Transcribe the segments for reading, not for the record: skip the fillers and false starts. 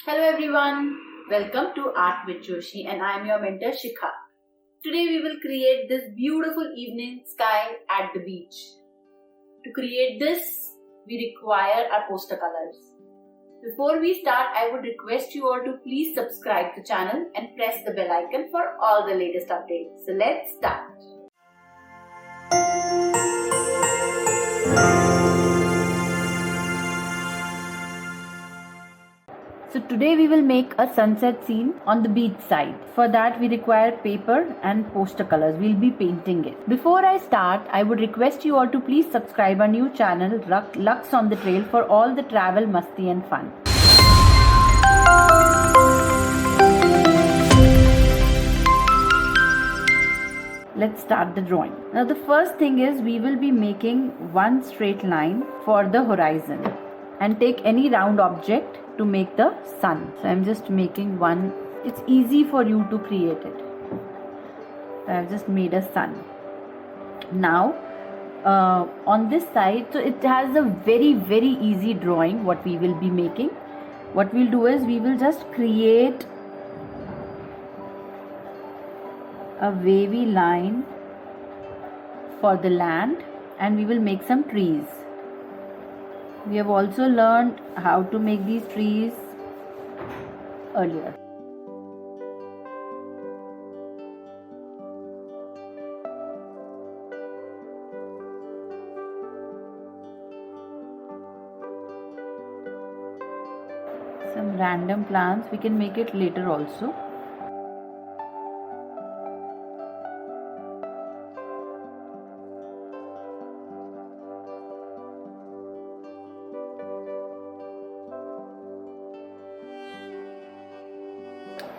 Hello everyone, welcome to Art with Joshi and I am your mentor Shikha. Today we will create this beautiful evening sky at the beach. To create this, we require our poster colors. Before we start, I would request you all to please subscribe to the channel and press the bell icon for all the latest updates. So let's start. So today we will make a sunset scene on the beach side. For that we require paper and poster colors. We'll be painting it. Before I start, I would request you all to please subscribe our new channel Lux on the Trail for all the travel, masti and fun. Let's start the drawing. Now the first thing is we will be making one straight line for the horizon and take any round object to make the sun. So I'm just making one. It's easy for you to create it. So I've just made a sun. Now on this side, so it has a very easy drawing what we will be making. What we'll do is we will just create a wavy line for the land and we will make some trees. We have also learned how to make these trees earlier. Some random plants, we can make it later also.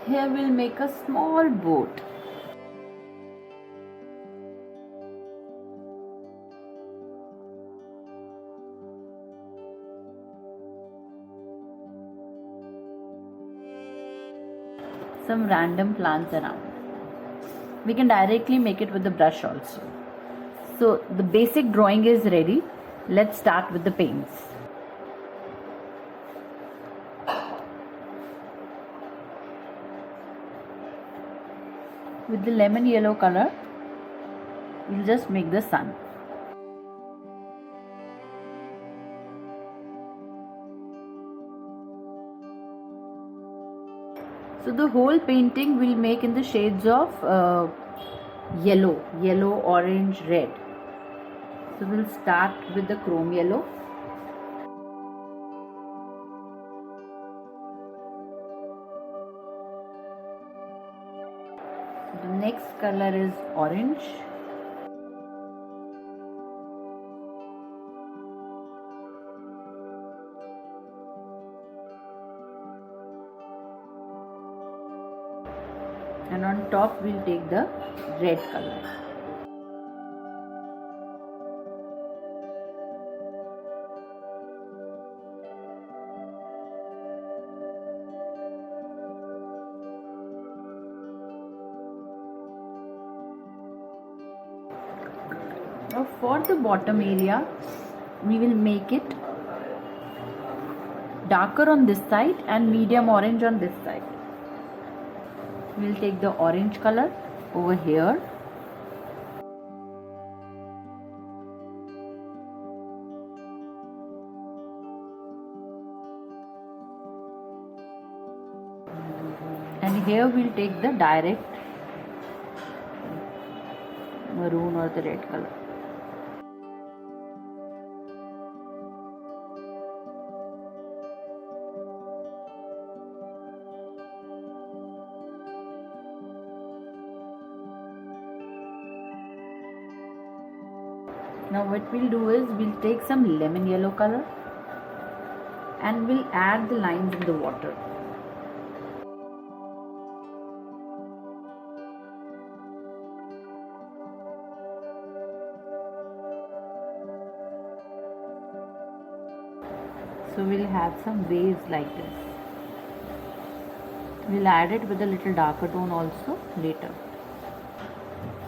Here we'll make a small boat. Some random plants around. We can directly make it with the brush also. So the basic drawing is ready. Let's start with the paints. With the lemon yellow color, we'll just make the sun. So the whole painting we'll make in the shades of yellow, orange, red. So we'll start with the chrome yellow. The next color is orange. And on top we'll take the red color. Now for the bottom area, we will make it darker on this side and medium orange on this side. We'll take the orange color over here. And here we'll take the direct maroon or the red color. Now what we'll do is we'll take some lemon yellow color and we'll add the lines in the water. So we'll have some waves like this. We'll add it with a little darker tone also later.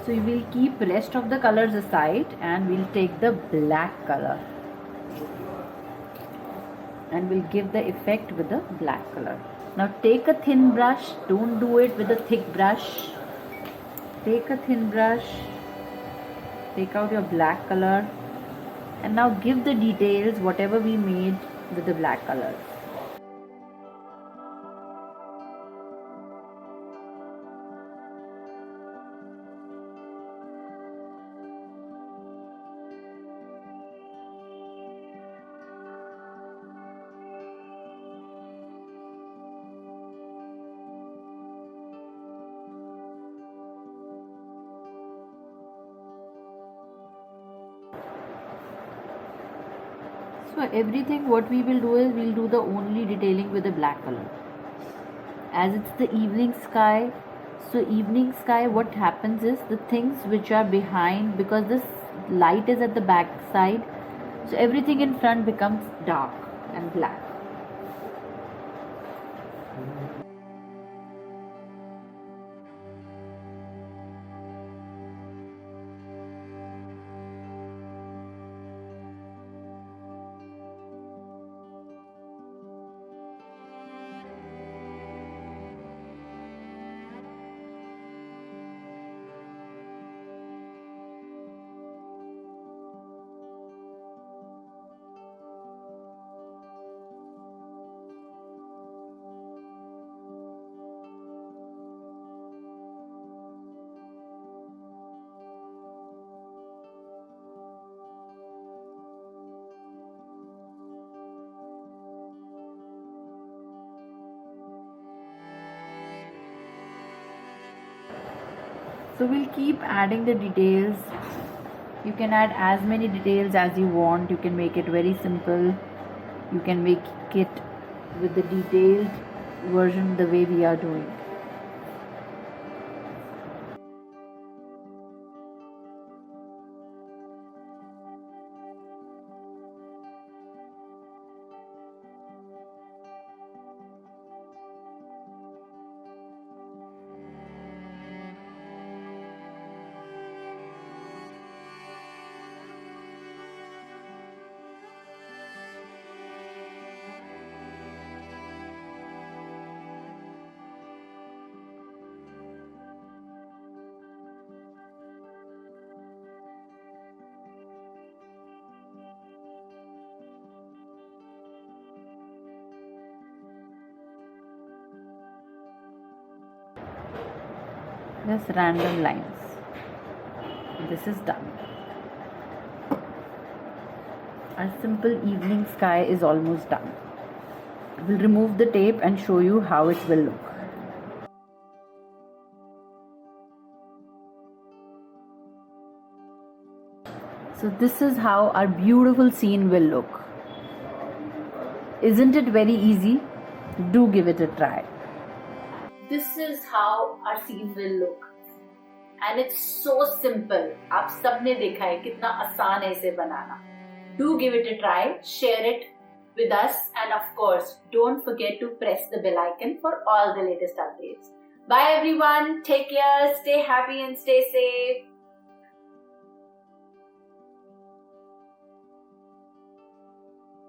So we will keep rest of the colors aside and we'll take the black color. and will give the effect with the black color. Now take a thin brush, don't do it with a thick brush. Take a thin brush, take out your black color, and now give the details whatever we made with the black color. So everything what we will do is we'll do the only detailing with the black color. As it's the evening sky, so evening sky, what happens is the things which are behind, because this light is at the back side, so everything in front becomes dark and black. So we'll keep adding the details. You can add as many details as you want. You can make it very simple. You can make it with the detailed version the way we are doing. Just random lines. This is done. Our simple evening sky is almost done. We'll remove the tape and show you how it will look. So this is how our beautiful scene will look. Isn't it very easy? Do give it a try. This is how our scene will look. And it's so simple. आप सबने देखा है कितना आसान है इसे बनाना. Do give it a try, share it with us, and of course, don't forget to press the bell icon for all the latest updates. Bye everyone, take care, stay happy and stay safe.